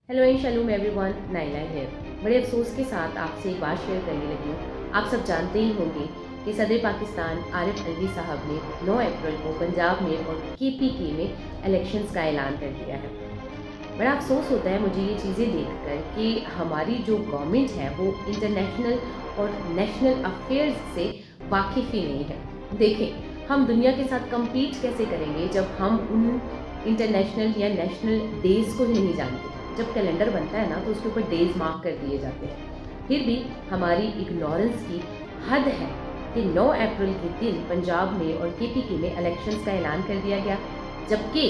Hello and shalom everyone, Naila here. बड़े अफसोस के साथ आपसे एक बात शेयर करने लगी हूँ। आप सब जानते ही होंगे कि सदर पाकिस्तान आरिफ अलवी साहब ने 9 अप्रैल को पंजाब में और केपीके में इलेक्शंस का ऐलान कर दिया है। बड़ा अफसोस होता है मुझे ये चीज़ें देखकर कि हमारी जो गवर्नमेंट है वो इंटरनेशनल और नेशनल अफेयर्स से वाकिफ़ ही नहीं है। देखें, हम दुनिया के साथ कम्पीट कैसे करेंगे जब हम उन इंटरनेशनल या नेशनल डेज़ को ही नहीं जानते। जब कैलेंडर बनता है ना तो उसके ऊपर डेज मार्क कर दिए जाते हैं। फिर भी हमारी इग्नोरेंस की हद है कि 9 अप्रैल के दिन पंजाब में और केपीके में इलेक्शंस का ऐलान कर दिया गया, जबकि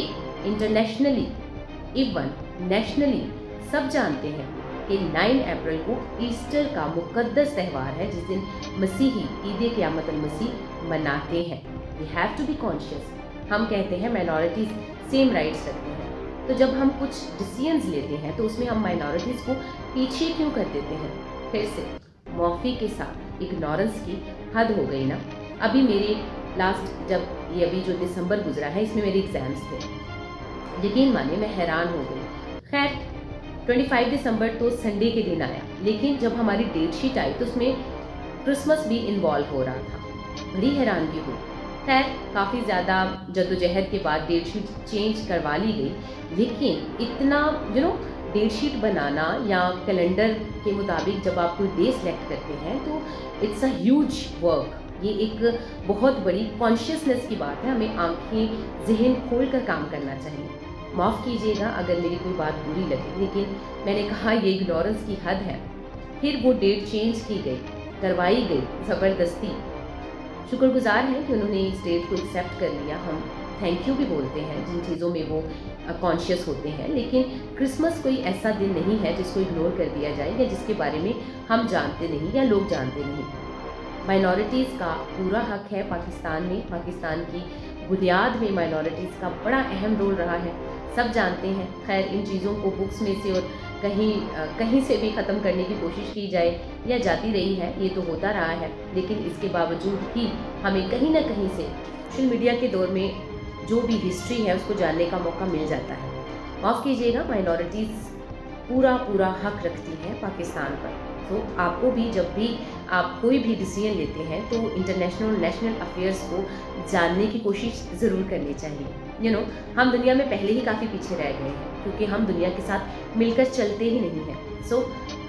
इंटरनेशनली इवन नेशनली सब जानते हैं कि 9 अप्रैल को ईस्टर का मुकद्दस त्यौहार है, जिस दिन मसीही ईद क़यामत अल मसीह मनाते हैं। We have to be conscious. हम कहते हैं माइनॉरिटीज़ सेम राइट्स रखते हैं, तो जब हम कुछ डिसीजंस लेते हैं तो उसमें हम माइनॉरिटीज़ को पीछे क्यों कर देते हैं। फिर से माफ़ी के साथ इग्नोरेंस की हद हो गई ना। अभी मेरे लास्ट जब ये अभी जो दिसंबर गुजरा है इसमें मेरे एग्ज़ाम्स थे। यकीन मानिए मैं हैरान हो गई। खैर 25 दिसंबर तो संडे के दिन आया, लेकिन जब हमारी डेट शीट आई तो उसमें क्रिसमस भी इन्वॉल्व हो रहा था। बड़ी हैरानगी हुई। खैर काफ़ी ज़्यादा जद्दोजहद के बाद डेट शीट चेंज करवा ली गई, लेकिन इतना डेट शीट बनाना या कैलेंडर के मुताबिक जब आप कोई डे सेलेक्ट करते हैं तो इट्स अ ह्यूज वर्क। ये एक बहुत बड़ी कॉन्शियसनेस की बात है। हमें आंखें जहन खोल कर काम करना चाहिए। माफ़ कीजिएगा अगर मेरी कोई बात बुरी लगे, लेकिन मैंने कहा ये इग्नोरेंस की हद है। फिर वो डेट चेंज की गई, करवाई गई ज़बरदस्ती। शुक्रगुजार हैं कि उन्होंने इस डेट को एक्सेप्ट कर लिया। हम थैंक यू भी बोलते हैं जिन चीज़ों में वो कॉन्शियस होते हैं, लेकिन क्रिसमस कोई ऐसा दिन नहीं है जिसको इग्नोर कर दिया जाए या जिसके बारे में हम जानते नहीं या लोग जानते नहीं। माइनॉरिटीज़ का पूरा हक है पाकिस्तान में। पाकिस्तान की बुनियाद में माइनॉरिटीज़ का बड़ा अहम रोल रहा है, सब जानते हैं। खैर इन चीज़ों को बुक्स में से और कहीं से भी ख़त्म करने की कोशिश की जाए या जाती रही है, ये तो होता रहा है, लेकिन इसके बावजूद भी हमें कहीं ना कहीं से सोशल मीडिया के दौर में जो भी हिस्ट्री है उसको जानने का मौका मिल जाता है। माफ़ कीजिएगा, माइनॉरिटीज़ पूरा हक रखती हैं पाकिस्तान पर। तो आपको भी जब भी आप कोई भी डिसीजन लेते हैं तो इंटरनेशनल नेशनल अफेयर्स को जानने की कोशिश ज़रूर करनी चाहिए। हम दुनिया में पहले ही काफ़ी पीछे रह गए हैं क्योंकि हम दुनिया के साथ मिलकर चलते ही नहीं हैं। सो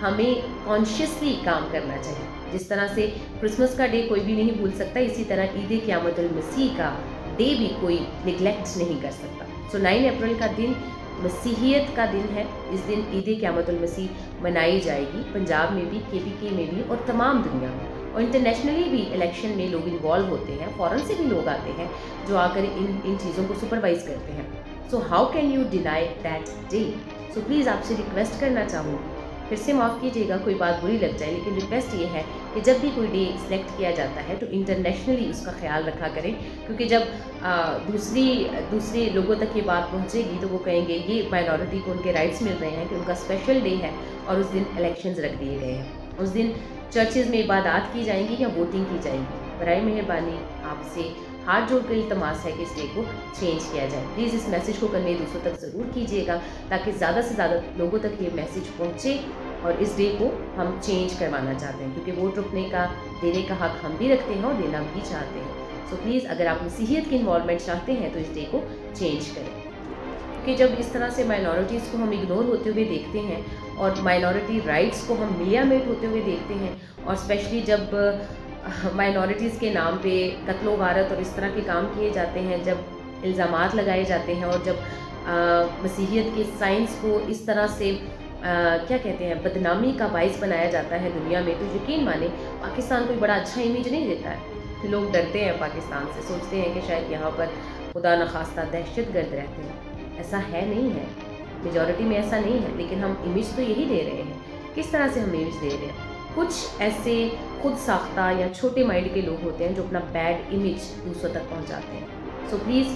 हमें कॉन्शियसली काम करना चाहिए। जिस तरह से क्रिसमस का डे कोई भी नहीं भूल सकता, इसी तरह ईद क़यामत अल मसीह का डे भी कोई निगलेक्ट नहीं कर सकता। सो 9 अप्रैल का दिन मसीहियत का दिन है। इस दिन ईद क़यामत अल मसीह मनाई जाएगी, पंजाब में भी, केपीके में भी और तमाम दुनिया में। और इंटरनेशनली भी इलेक्शन में लोग इन्वॉल्व होते हैं, फ़ॉरेन से भी लोग आते हैं जो आकर इन चीज़ों को सुपरवाइज करते हैं। So how can you deny that day. So please आपसे रिक्वेस्ट करना चाहूँगी, फिर से माफ़ कीजिएगा कोई बात बुरी लग जाए, लेकिन रिक्वेस्ट ये है कि जब भी कोई डे सिलेक्ट किया जाता है तो इंटरनेशनली उसका ख्याल रखा करें, क्योंकि जब दूसरे लोगों तक ये बात पहुंचेगी तो वो कहेंगे ये माइनॉरिटी को उनके राइट्स मिल रहे हैं कि उनका स्पेशल डे है और उस दिन इलेक्शंस रख दिए गए हैं। उस दिन चर्चेज़ में इबादत की जाएंगी या वोटिंग की जाएगी। बराए मेहरबानी आपसे हाथ जोड़कर इल्तमास है कि इस डे को चेंज किया जाए। प्लीज़ इस मैसेज को कन्वे दूसरों तक ज़रूर कीजिएगा ताकि ज़्यादा से ज़्यादा लोगों तक ये मैसेज पहुँचे और इस डे को हम चेंज करवाना चाहते हैं, क्योंकि वोट रुकने का देने का हक हम भी रखते हैं और देना भी चाहते हैं। सो प्लीज़ अगर आप मसीहियत की इन्वॉल्वमेंट चाहते हैं तो इस डे को चेंज करें, क्योंकि जब इस तरह से माइनॉरिटीज़ को हम इग्नोर होते हुए देखते हैं और माइनॉरिटी राइट्स को हम मियामेट होते हुए देखते हैं, और स्पेशली जब माइनॉरिटीज़ के नाम पे कत्लो गारत और इस तरह के काम किए जाते हैं, जब इल्ज़ामात लगाए जाते हैं और जब मसीहियत के साइंस को इस तरह से क्या कहते हैं बदनामी का बाइस बनाया जाता है दुनिया में, तो यकीन माने पाकिस्तान कोई बड़ा अच्छा इमेज नहीं देता है। लोग डरते हैं पाकिस्तान से, सोचते हैं कि शायद यहाँ पर खुदा न खास्ता दहशतगर्द रहते हैं। ऐसा है नहीं है, मेजॉरिटी में ऐसा नहीं है, लेकिन हम इमेज तो यही दे रहे हैं। किस तरह से हम इमेज दे रहे हैं? कुछ ऐसे खुद साख्ता या छोटे माइंड के लोग होते हैं जो अपना बैड इमेज दूसरों तक पहुँचाते हैं। सो प्लीज़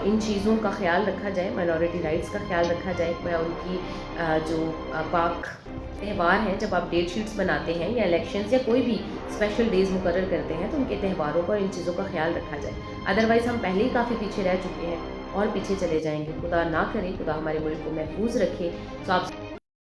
इन चीज़ों का ख्याल रखा जाए, माइनॉरिटी राइट्स का ख्याल रखा जाए। मैं उनकी जो पाक त्यौहार हैं, जब आप डेट शीट्स बनाते हैं या इलेक्शंस या कोई भी स्पेशल डेज़ मुकर्रर करते हैं तो उनके त्योहारों पर इन चीज़ों का ख्याल रखा जाए। अदरवाइज़ हम पहले ही काफ़ी पीछे रह चुके हैं और पीछे चले जाएंगे। खुदा ना करे, खुदा हमारे मुल्क को महफूज रखे। तो आप